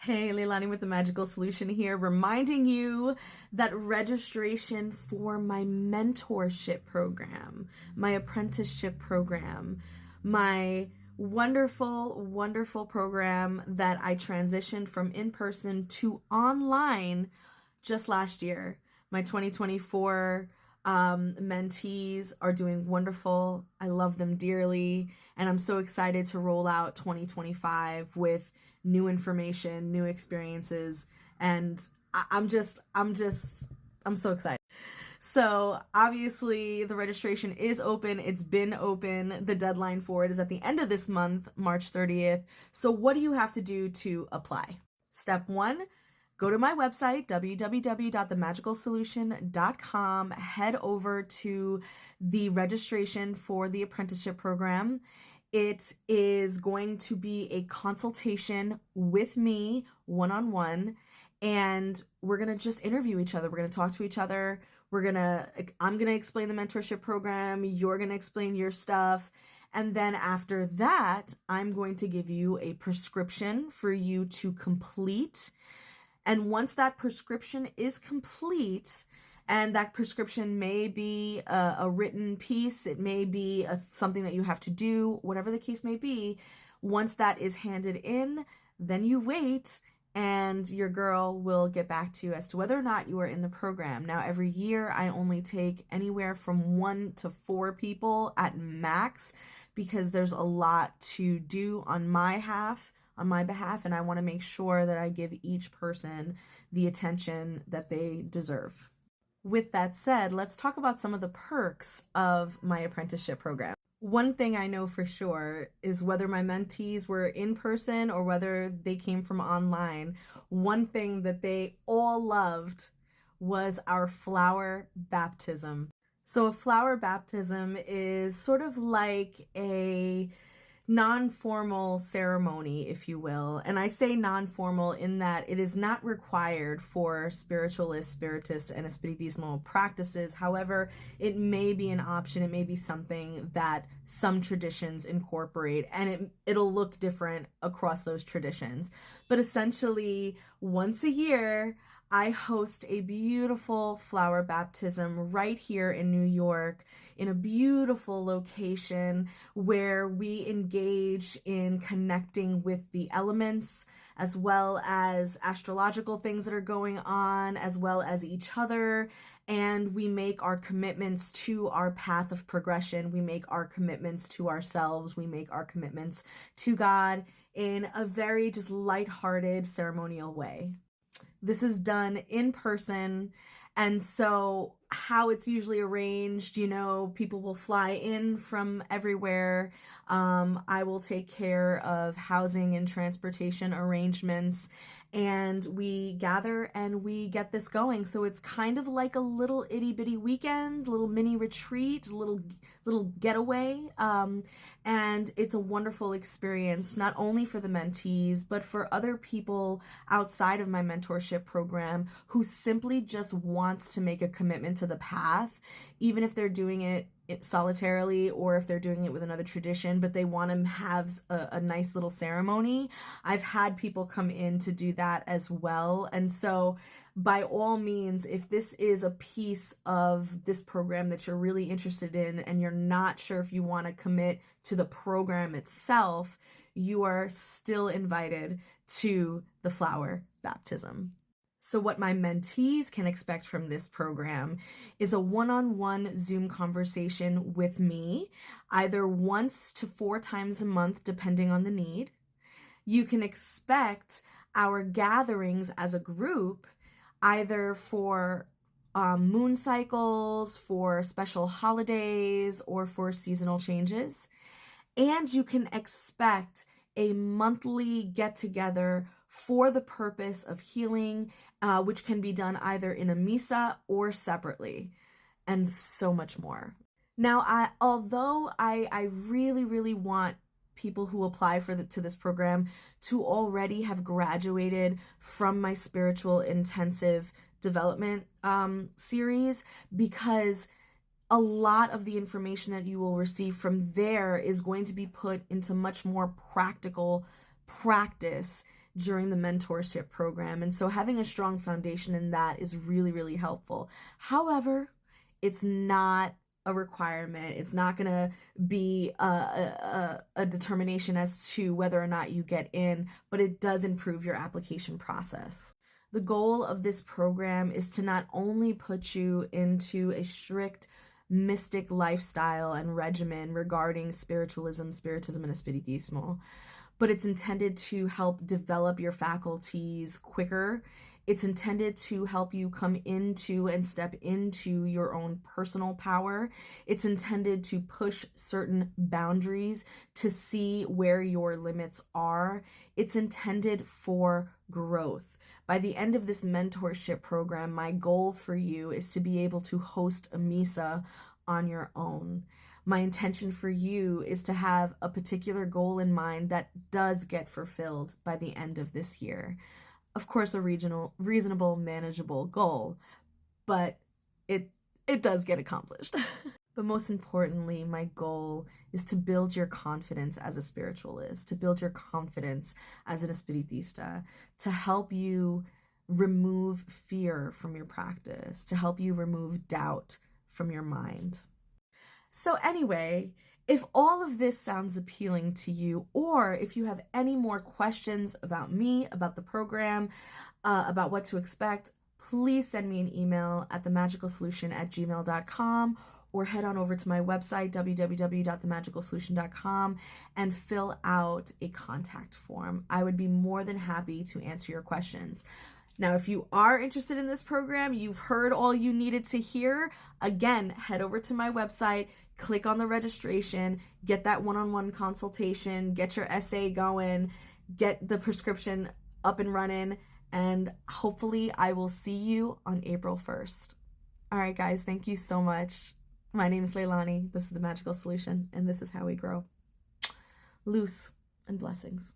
Hey, Leilani with the Magical Solution here, reminding you that registration for my mentorship program, my apprenticeship program, my wonderful, wonderful program that I transitioned from in person to online just last year. My 2024 mentees are doing wonderful. I love them dearly, and I'm so excited to roll out 2025 with new information, new experiences, and I'm so excited. So obviously the registration is open. It's been open. The deadline for it is at the end of this month, March 30th. So what do you have to do to apply? Step one, go to my website, www.themagicalsolution.com, head over to the registration for the apprenticeship program. It is going to be a consultation with me one-on-one, and we're going to just interview each other. We're going to talk to each other. I'm going to explain the mentorship program. You're going to explain your stuff. And then after that, I'm going to give you a prescription for you to complete. And once that prescription is complete, and that prescription may be a written piece, it may be something that you have to do, whatever the case may be, once that is handed in, then you wait and your girl will get back to you as to whether or not you are in the program. Now, every year I only take anywhere from 1 to 4 people at max because there's a lot to do on my behalf, and I want to make sure that I give each person the attention that they deserve. With that said, let's talk about some of the perks of my apprenticeship program. One thing I know for sure is whether my mentees were in person or whether they came from online, one thing that they all loved was our flower baptism. So a flower baptism is sort of like a non-formal ceremony, if you will. And I say non-formal in that it is not required for spiritualists, spiritists, and espiritismo practices. However, it may be an option. It may be something that some traditions incorporate, and it'll look different across those traditions. But essentially, once a year, I host a beautiful flower baptism right here in New York in a beautiful location where we engage in connecting with the elements as well as astrological things that are going on, as well as each other. And we make our commitments to our path of progression. We make our commitments to ourselves. We make our commitments to God in a very just lighthearted ceremonial way. This is done in person, and so how it's usually arranged, people will fly in from everywhere. I will take care of housing and transportation arrangements, and we gather and we get this going. So it's kind of like a little itty bitty weekend, little mini retreat, little getaway, and it's a wonderful experience, not only for the mentees, but for other people outside of my mentorship program who simply just wants to make a commitment to the path, even if they're doing it solitarily or if they're doing it with another tradition, but they want to have a nice little ceremony. I've had people come in to do that as well. And so by all means, if this is a piece of this program that you're really interested in and you're not sure if you want to commit to the program itself, you are still invited to the flower baptism. So what my mentees can expect from this program is a one-on-one Zoom conversation with me, either once to 4 times a month, depending on the need. You can expect our gatherings as a group, either for moon cycles, for special holidays, or for seasonal changes. And you can expect a monthly get-together for the purpose of healing, which can be done either in a misa or separately, and so much more. Now, although I really, really want people who apply to this program to already have graduated from my spiritual intensive development series, because a lot of the information that you will receive from there is going to be put into much more practical practice during the mentorship program. And so having a strong foundation in that is really, really helpful. However, it's not a requirement. It's not going to be a determination as to whether or not you get in, but it does improve your application process. The goal of this program is to not only put you into a strict mystic lifestyle and regimen regarding spiritualism, spiritism, and espiritismo, but it's intended to help develop your faculties quicker. It's intended to help you come into and step into your own personal power. It's intended to push certain boundaries to see where your limits are. It's intended for growth. By the end of this mentorship program, my goal for you is to be able to host a misa on your own. My intention for you is to have a particular goal in mind that does get fulfilled by the end of this year. Of course, a reasonable, manageable goal, but it does get accomplished. But most importantly, my goal is to build your confidence as a spiritualist, to build your confidence as an espiritista, to help you remove fear from your practice, to help you remove doubt from your mind. So anyway, if all of this sounds appealing to you, or if you have any more questions about me, about the program, about what to expect, please send me an email at themagicalsolution@gmail.com, or head on over to my website, www.themagicalsolution.com, and fill out a contact form. I would be more than happy to answer your questions. Now, if you are interested in this program, you've heard all you needed to hear, again, head over to my website, click on the registration, get that one-on-one consultation, get your essay going, get the prescription up and running, and hopefully I will see you on April 1st. All right, guys, thank you so much. My name is Leilani. This is The Magical Solution, and this is how we grow. Loose and blessings.